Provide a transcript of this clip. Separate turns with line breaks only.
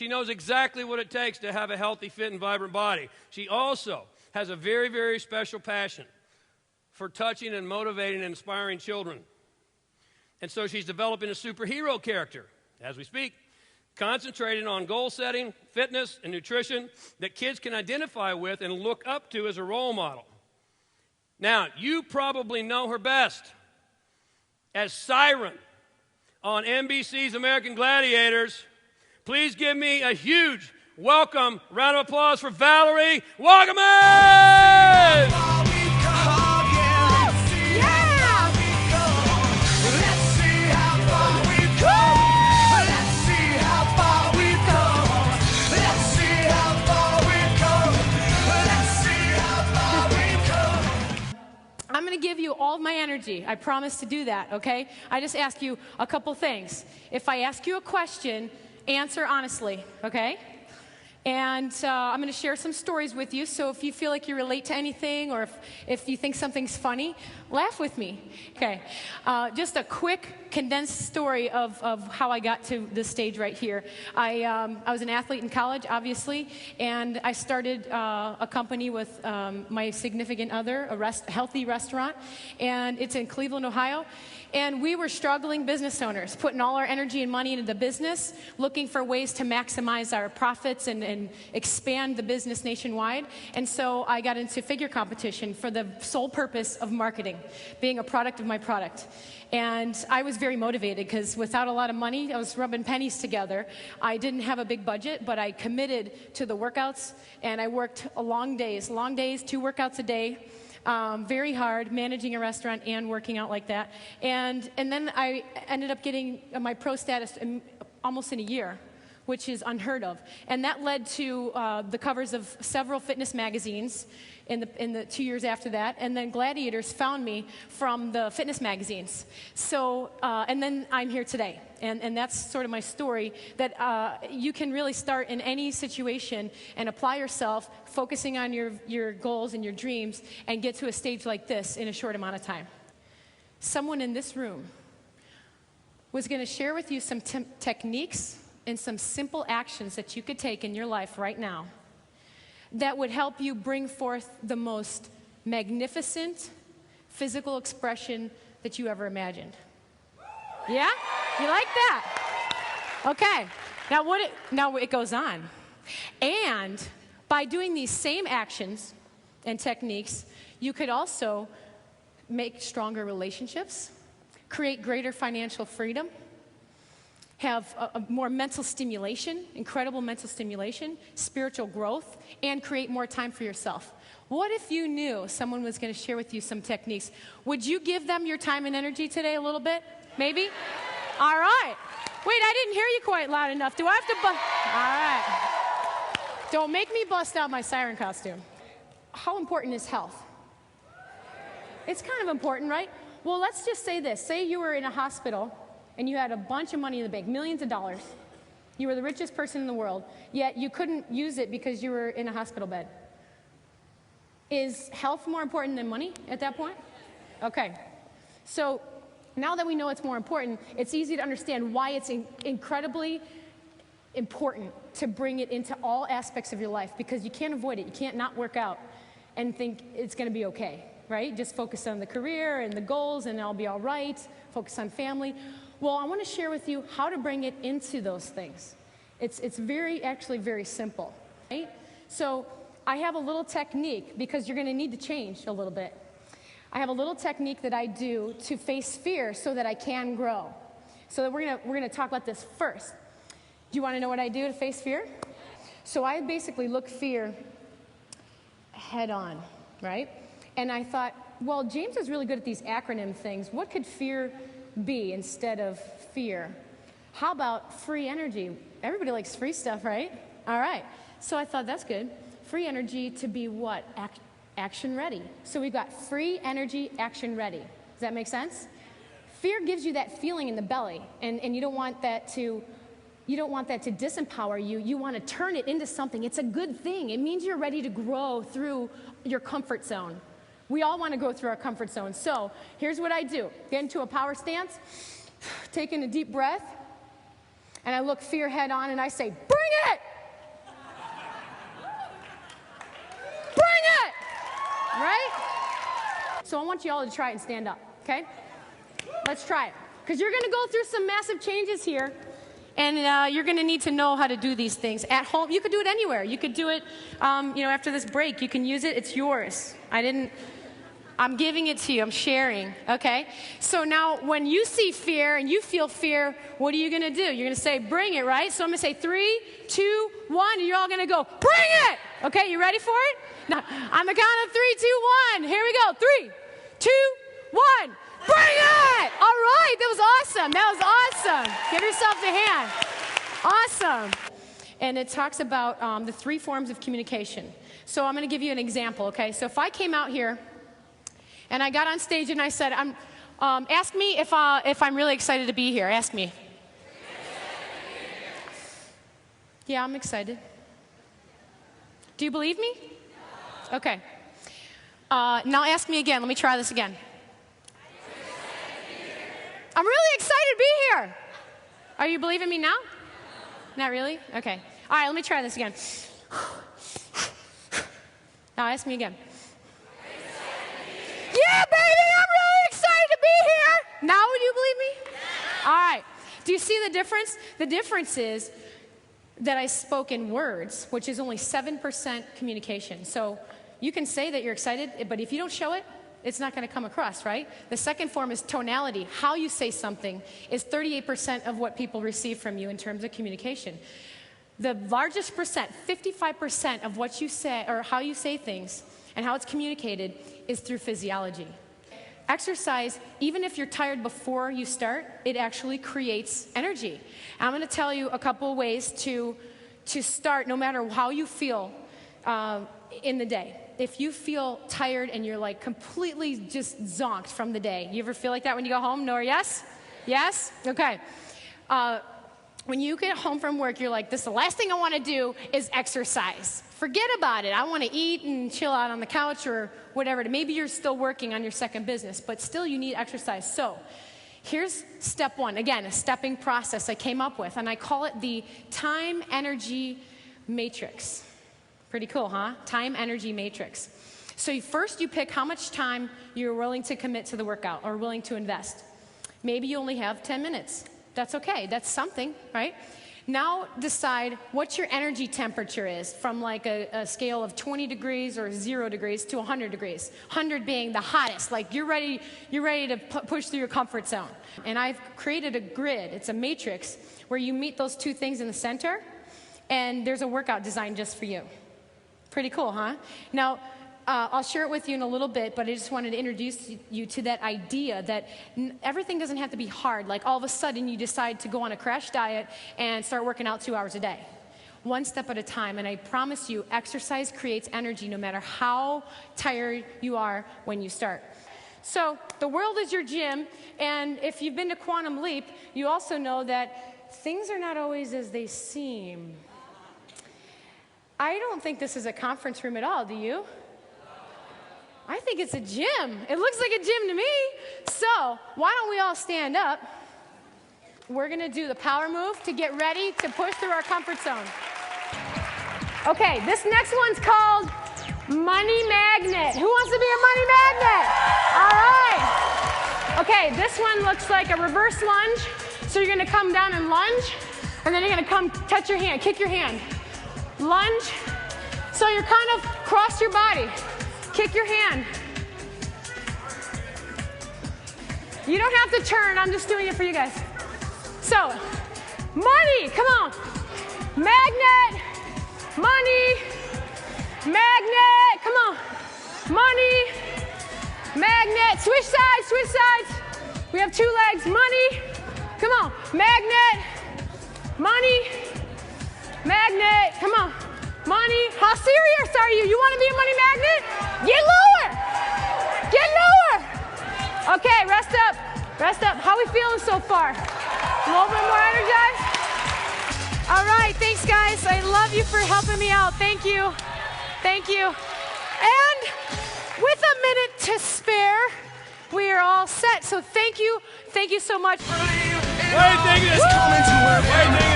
She knows exactly what it takes to have a healthy, fit, and vibrant body. She also has a very, very special passion for touching and motivating and inspiring children. And so she's developing a superhero character, as we speak, concentrating on goal setting, fitness, and nutrition that kids can identify with and look up to as a role model. Now, you probably know her best as Siren on NBC's American Gladiators. Please give me a huge welcome, round of applause for Valerie Waugaman!
I'm going to give you all of my energy. I promise to do that, okay? I just ask you a couple things. If I ask you a question, answer honestly, okay? And I'm going to share some stories with you, so if you feel like you relate to anything or if you think something's funny, laugh with me. Okay, just a quick, condensed story of how I got to this stage right here. I was an athlete in college, obviously, and I started a company with my significant other, a healthy restaurant, and it's in Cleveland, Ohio. And we were struggling business owners, putting all our energy and money into the business, looking for ways to maximize our profits and expand the business nationwide. And so I got into figure competition for the sole purpose of marketing, being a product of my product. And I was very motivated because without a lot of money, I was rubbing pennies together. I didn't have a big budget, but I committed to the workouts, and I worked long days, 2 workouts a day. Very hard, managing a restaurant and working out like that. And then I ended up getting my pro status almost in a year, which is unheard of. And that led to the covers of several fitness magazines in the 2 years after that. And then Gladiators found me from the fitness magazines. So, and then I'm here today. And that's sort of my story, that you can really start in any situation and apply yourself, focusing on your goals and your dreams, and get to a stage like this in a short amount of time. Someone in this room was going to share with you some techniques and some simple actions that you could take in your life right now that would help you bring forth the most magnificent physical expression that you ever imagined. Yeah? You like that? Okay. Now it goes on. And by doing these same actions and techniques, you could also make stronger relationships, create greater financial freedom, have a more mental stimulation, incredible mental stimulation, spiritual growth, and create more time for yourself. What if you knew someone was going to share with you some techniques? Would you give them your time and energy today a little bit? Maybe? All right. Wait, I didn't hear you quite loud enough. Do I have to All right. Don't make me bust out my siren costume. How important is health? It's kind of important, right? Well, let's just say this. Say you were in a hospital and you had a bunch of money in the bank, millions of dollars. You were the richest person in the world, yet you couldn't use it because you were in a hospital bed. Is health more important than money at that point? Okay. So now that we know it's more important, it's easy to understand why it's incredibly important to bring it into all aspects of your life, because you can't avoid it. You can't not work out and think it's going to be okay, right? Just focus on the career and the goals and I'll be all right. Focus on family. Well, I want to share with you how to bring it into those things. It's actually very simple, right? So I have a little technique, because you're going to need to change a little bit. I have a little technique that I do to face fear so that I can grow. So we're going to talk about this first. Do you want to know what I do to face fear? So I basically look fear head on, right? And I thought, well, James is really good at these acronym things. What could fear be instead of fear? How about free energy? Everybody likes free stuff, right? All right. So I thought, that's good. Free energy to be what? Action ready. So we've got free energy, action ready. Does that make sense? Fear gives you that feeling in the belly, and you don't want that to disempower you. You want to turn it into something. It's a good thing. It means you're ready to grow through your comfort zone. We all want to go through our comfort zone. So here's what I do. Get into a power stance, take in a deep breath, And I look fear head on and I say, bring it! Bring it! Right? So I want you all to try it and stand up, okay? Let's try it. Because you're going to go through some massive changes here. And you're going to need to know how to do these things. At home, you could do it anywhere. You could do it, after this break. You can use it. It's yours. I'm giving it to you. I'm sharing, okay? So now when you see fear and you feel fear, what are you going to do? You're going to say, bring it, right? So I'm going to say 3, 2, 1, and you're all going to go, bring it! Okay, you ready for it? Now, on the count of 3, 2, 1. Here we go. 3, 2, 1. Bring it! All right, that was awesome. That was awesome. Give yourself a hand. Awesome. And it talks about the 3 forms of communication. So I'm going to give you an example, okay? So if I came out here and I got on stage and I said, ask me if I'm really excited to be here. Ask me. Yeah, I'm excited. Do you believe me? Okay. Now ask me again. Let me try this again. I'm really excited to be here. Are you believing me now? Not really? Okay. All right, let me try this again. Now ask me again. Yeah, baby, I'm really excited to be here. Now would you believe me? All right. Do you see the difference? The difference is that I spoke in words, which is only 7% communication. So you can say that you're excited, but if you don't show it, it's not going to come across, right? The second form is tonality. How you say something is 38% of what people receive from you in terms of communication. The largest percent, 55% of what you say or how you say things and how it's communicated is through physiology. Exercise, even if you're tired before you start, it actually creates energy. I'm going to tell you a couple of ways to start no matter how you feel in the day. If you feel tired and you're like completely just zonked from the day, you ever feel like that when you go home? No or yes? Yes? Okay. When you get home from work, you're like, the last thing I want to do is exercise. Forget about it. I want to eat and chill out on the couch or whatever. Maybe you're still working on your second business, but still you need exercise. So here's step 1. Again, a stepping process I came up with, and I call it the time energy matrix. Pretty cool, huh? Time energy matrix. So first you pick how much time you're willing to commit to the workout or willing to invest. Maybe you only have 10 minutes. That's okay. That's something, right? Now decide what your energy temperature is from like a scale of 20 degrees or 0 degrees to 100 degrees. 100 being the hottest, like you're ready to push through your comfort zone. And I've created a grid. It's a matrix where you meet those 2 things in the center, and there's a workout designed just for you. Pretty cool, huh? Now, I'll share it with you in a little bit, but I just wanted to introduce you to that idea that everything doesn't have to be hard. Like all of a sudden you decide to go on a crash diet and start working out 2 hours a day. One step at a time, and I promise you, exercise creates energy no matter how tired you are when you start. So the world is your gym, and if you've been to Quantum Leap, you also know that things are not always as they seem. I don't think this is a conference room at all, do you? I think it's a gym. It looks like a gym to me. So why don't we all stand up? We're going to do the power move to get ready to push through our comfort zone. Okay, this next one's called Money Magnet. Who wants to be a money magnet? All right. Okay, this one looks like a reverse lunge. So you're going to come down and lunge, and then you're going to come touch your hand, kick your hand. Lunge. So you're kind of cross your body. Kick your hand. You don't have to turn. I'm just doing it for you guys. So, money. Come on. Magnet. Money. Magnet. Come on. Money. Magnet. Switch sides. Switch sides. We have 2 legs. Money. Come on. Magnet. Money. Magnet. Come on. Money. How serious are you? You want to be a money magnet? Get lower. Get lower. Okay, rest up. Rest up. How are we feeling so far? A little bit more energized? All right, thanks, guys. I love you for helping me out. Thank you. Thank you. And with a minute to spare, we are all set. So thank you. Thank you so much.
Wait, thank you.